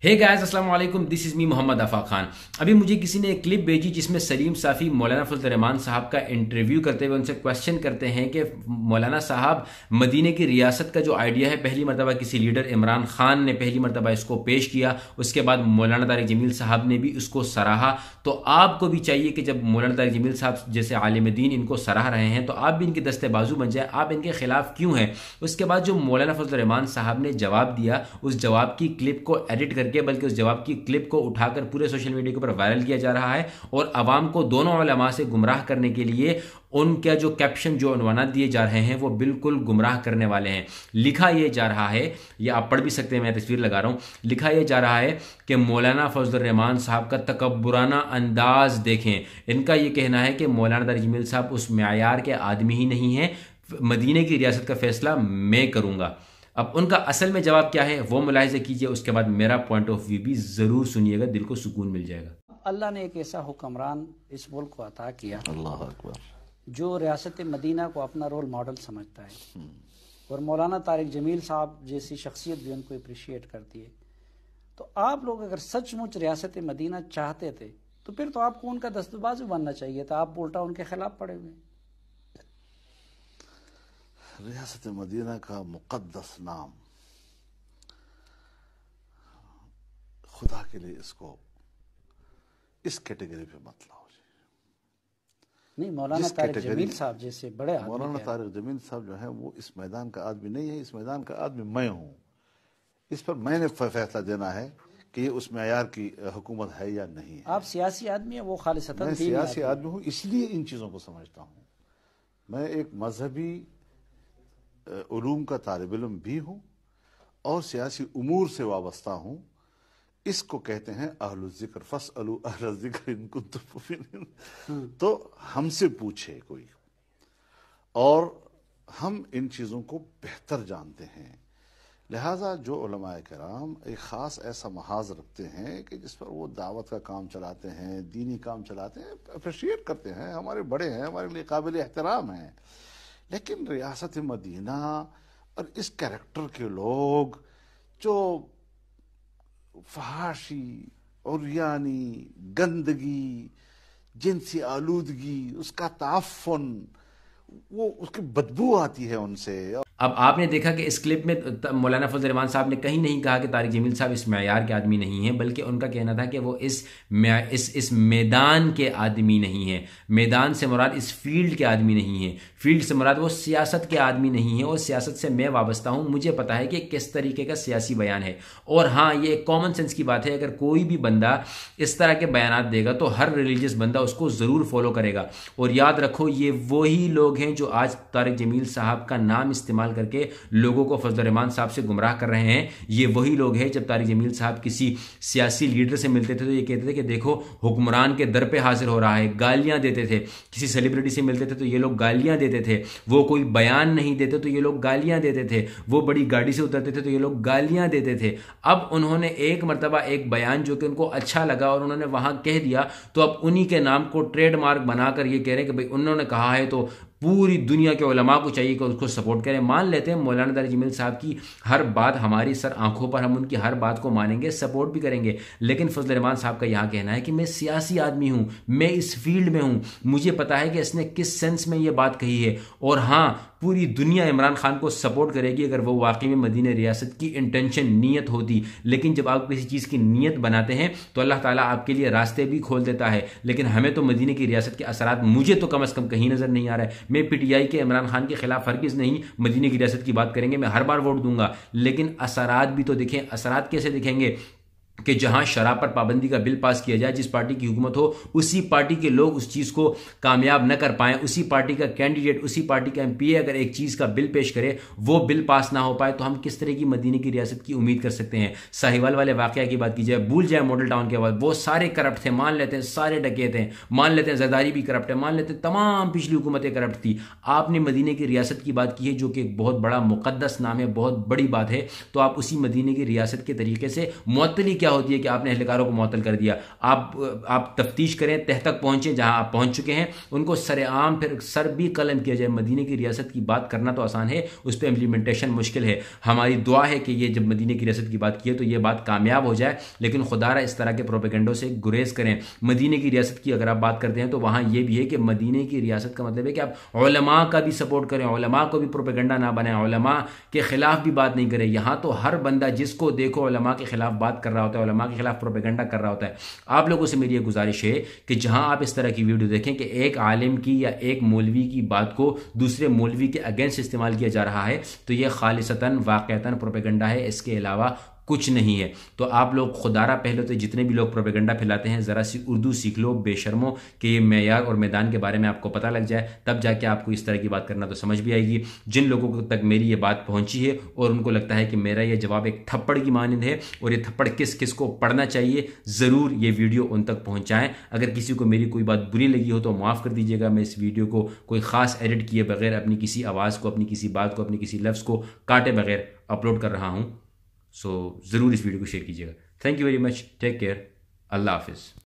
Hey guys अस्सलाम वालेकुम, this is me Mohammad आफा खान। अभी मुझे किसी ने एक क्लिप भेजी जिसमें सलीम साफ़ी मौलाना फजल रहमान साहब का इंटरव्यू करते हुए उनसे क्वेश्चन करते हैं कि मौलाना साहब, मदीने की रियासत का जो आइडिया है पहली मरतबा किसी लीडर इमरान खान ने पहली मरतबा इसको पेश किया, उसके बाद मौलाना तारिक जमील साहब ने भी उसको सराहा। तो आपको भी चाहिए कि जब मौलाना तारिक जमील साहब जैसे आलिम दीन इनको सराह रहे हैं तो आप भी इनके दस्ते बाजू बन जाए, आप इनके खिलाफ क्यों हैं। उसके बाद जो मौलाना फजल रहमान साहब ने जवाब दिया, उस जवाब की क्लिप को एडिट करके, बल्कि उस जवाब की क्लिप को उठाकर पूरे सोशल मीडिया के ऊपर वायरल किया जा रहा है और अवाम को दोनों उलमा से गुमराह करने के लिए उनका जो कैप्शन, जो उन्वानात दिए जा रहे हैं वो बिल्कुल गुमराह करने वाले हैं। लिखा यह जा रहा है, यह आप पढ़ भी सकते हैं, मैं तस्वीर लगा रहा हूं, लिखा यह जा रहा है कि मौलाना फजल रहमान साहब का तकब्बुराना अंदाज देखें। इनका यह कहना है कि मौलाना तारिक जमील साहब उस मेयार के आदमी ही नहीं है, मदीने की रियासत का फैसला मैं करूंगा। अब उनका असल में जवाब क्या है वो मुलाहिजा कीजिए, उसके बाद मेरा पॉइंट ऑफ व्यू भी ज़रूर सुनिएगा, दिल को सुकून मिल जाएगा। अल्लाह ने एक ऐसा हुक्मरान इस मुल्क को अता किया, अल्लाह अकबर, जो रियासत मदीना को अपना रोल मॉडल समझता है और मौलाना तारिक जमील साहब जैसी शख्सियत भी उनको अप्रिशिएट करती है। तो आप लोग अगर सचमुच रियासत मदीना चाहते थे तो फिर तो आपको उनका दस्तबाजू बनना चाहिए था, आप उल्टा उनके खिलाफ पड़े हुए। रियासत मदीना का मुक़द्दस नाम, खुदा के लिए इसको इस कैटेगरी पे मत लाओ जी। नहीं, मौलाना तारिक जमील साहब जैसे बड़े आदमी, मौलाना तारिक जमील साहब जो है वो इस मैदान का आदमी नहीं है, इस मैदान का आदमी मैं हूँ। इस पर मैंने फैसला देना है कि ये उस मेयार की हुकूमत है या नहीं है। आप सियासी आदमी है, वो खालिसतन मैं सियासी आदमी हूँ, इसलिए इन चीज़ों को समझता हूँ। मैं एक मजहबी उलूम का तालिब इल्म भी हूँ और सियासी उमूर से वाबस्ता हूँ। इसको कहते हैं अहलुल ज़िक्र, फस्अलू अहल ज़िक्र इन कुंतुम मुफ़िनीन। तो हमसे पूछे कोई, और हम इन चीज़ों को बेहतर जानते हैं। लिहाजा जो उलमाए किराम एक ख़ास ऐसा महाज रखते हैं कि जिस पर वो दावत का काम चलाते हैं, दीनी काम चलाते हैं, अप्रिशिएट करते हैं, हमारे बड़े हैं, हमारे लिए काबिल एहतराम हैं। लेकिन रियासत मदीना और इस कैरेक्टर के लोग जो फहाशी और यानी गंदगी, जिनसी आलूदगी, उसका ताफ़ुन, वो उसकी बदबू आती है उनसे। अब आपने देखा कि इस क्लिप में मौलाना फजल रहमान साहब ने कहीं नहीं कहा कि तारिक जमील साहब इस मेयार के आदमी नहीं हैं, बल्कि उनका कहना था कि वो इस मैदान के आदमी नहीं है। मैदान से मुराद इस फील्ड के आदमी नहीं है, फील्ड से मुराद वो सियासत के आदमी नहीं है, और सियासत से मैं वाबस्ता हूँ, मुझे पता है कि किस तरीके का सियासी बयान है। और हाँ, ये एक कॉमन सेंस की बात है, अगर कोई भी बंदा इस तरह के बयान देगा तो हर रिलीजियस बंदा उसको ज़रूर फॉलो करेगा। और याद रखो, ये वही लोग हैं जो आज तारिक जमील साहब का नाम इस्तेमाल करके लोगों को फजल रहमान साहब से गुमराह कर रहे हैं। ये वही लोग हैं, जब तारिक जमील साहब किसी सियासी लीडर से मिलते थे तो ये कहते थे कि देखो हुक्मरान के दर पे हाजिर हो रहा है, गालियां देते थे। किसी सेलिब्रिटी से मिलते थे तो ये लोग गालियां देते थे, वो कोई बयान नहीं देते तो ये लोग गालियां देते थे, वो बड़ी गाड़ी से उतरते थे तो ये लोग गालियां देते थे। अब उन्होंने एक मरतबा एक बयान जो कि उनको अच्छा लगा और उन्होंने वहां कह दिया, तो अब उन्हीं के नाम को ट्रेडमार्क बनाकर ये कह रहे हैं कि भाई उन्होंने कहा है तो पूरी दुनिया के उलमा को चाहिए कि उसको सपोर्ट करें। मान लेते हैं मौलाना तारिक जमील साहब की हर बात हमारी सर आंखों पर, हम उनकी हर बात को मानेंगे, सपोर्ट भी करेंगे, लेकिन फजल रहमान साहब का यहाँ कहना है कि मैं सियासी आदमी हूँ, मैं इस फील्ड में हूँ, मुझे पता है कि इसने किस सेंस में ये बात कही है। और हाँ, पूरी दुनिया इमरान खान को सपोर्ट करेगी अगर वो वाकई में मदीने रियासत की इंटेंशन, नीयत होती। लेकिन जब आप किसी चीज़ की नीयत बनाते हैं तो अल्लाह ताला आपके लिए रास्ते भी खोल देता है। लेकिन हमें तो मदीने की रियासत के असरात, मुझे तो कम अज़ कम कहीं नज़र नहीं आ रहा है। मैं पीटीआई के इमरान खान के खिलाफ हरगिज़ नहीं मदीने की रियासत की बात करेंगे, मैं हर बार वोट दूंगा, लेकिन असरात भी तो दिखें। असरात कैसे दिखेंगे कि जहां शराब पर पाबंदी का बिल पास किया जाए, जिस पार्टी की हुकूमत हो उसी पार्टी के लोग उस चीज़ को कामयाब न कर पाएं, उसी पार्टी का कैंडिडेट, उसी पार्टी का एमपीए अगर एक चीज़ का बिल पेश करे, वो बिल पास ना हो पाए, तो हम किस तरह की मदीने की रियासत की उम्मीद कर सकते हैं। साहिवाल वाले वाक़या की बात की जाए, भूल जाए मॉडल टाउन के बाद, वो सारे करप्ट थे, मान लेते हैं सारे डकैत हैं, मान लेते हैं जरदारी भी करप्ट है, मान लेते हैं तमाम पिछली हुकूमतें करप्ट थी। आपने मदीने की रियासत की बात की है जो कि एक बहुत बड़ा मुक़द्दस नाम है, बहुत बड़ी बात है, तो आप उसी मदीने की रियासत के तरीके से मुअत्तली क्या होती है कि आपने अहलकारों को मुअत्तल कर दिया। आप तफ्तीश करें, तह तक पहुँचें जहाँ आप पहुँच चुके हैं, उनको सरेआम फिर सर भी कलम किया जाए। मदीने की रियासत की बात करना तो आसान है, उस पर इम्प्लीमेंटेशन मुश्किल है। हमारी दुआ है कि ये जब मदीने की रियासत की बात की है तो ये बात कामयाब हो जाए, लेकिन खुदारा इस तरह के प्रोपेगेंडों से गुरेज करें। मदीने की रियासत की अगर आप बात करते हैं तो वहाँ ये भी है कि मदीने की रियासत का मतलब है कि आप उलमा का भी सपोर्ट करें, उलमा को भी प्रोपेगेंडा ना बनाएं, उलमा के खिलाफ भी बात नहीं करें। यहाँ तो हर बंदा जिसको देखो उलमा के खिलाफ बात कर रहा होता है, उलमा के खिलाफ प्रोपेगेंडा कर रहा होता है। आप लोगों से मेरी ये गुजारिश है कि जहाँ आप इस तरह की वीडियो देखें कि एक आलिम की या एक मौलवी की बात को दूसरे मौलवी के अगेंस्ट इस्तेमाल किया जा रहा है, तो यह खालिसतन वाक़तन प्रोपेगेंडा है, इसके अलावा कुछ नहीं है। तो आप लोग खुदारा पहले तो जितने भी लोग प्रोपेगेंडा फैलाते हैं, ज़रा सी उर्दू सीख लो बेशर्मो, कि ये मेयार और मैदान के बारे में आपको पता लग जाए, तब जाके आपको इस तरह की बात करना तो समझ भी आएगी। जिन लोगों तक मेरी ये बात पहुंची है और उनको लगता है कि मेरा ये जवाब एक थप्पड़ की मानंद है और ये थप्पड़ किस किस को पढ़ना चाहिए, ज़रूर ये वीडियो उन तक पहुँचाएँ। अगर किसी को मेरी कोई बात बुरी लगी हो तो माफ़ कर दीजिएगा। मैं इस वीडियो को कोई ख़ास एडिट किए बगैर, अपनी किसी आवाज़ को, अपनी किसी बात को, अपनी किसी लफ्ज़ को काटे बगैर अपलोड कर रहा हूँ। सो ज़रूर इस वीडियो को शेयर कीजिएगा। Thank you very much, take care, अल्लाह हाफिज़।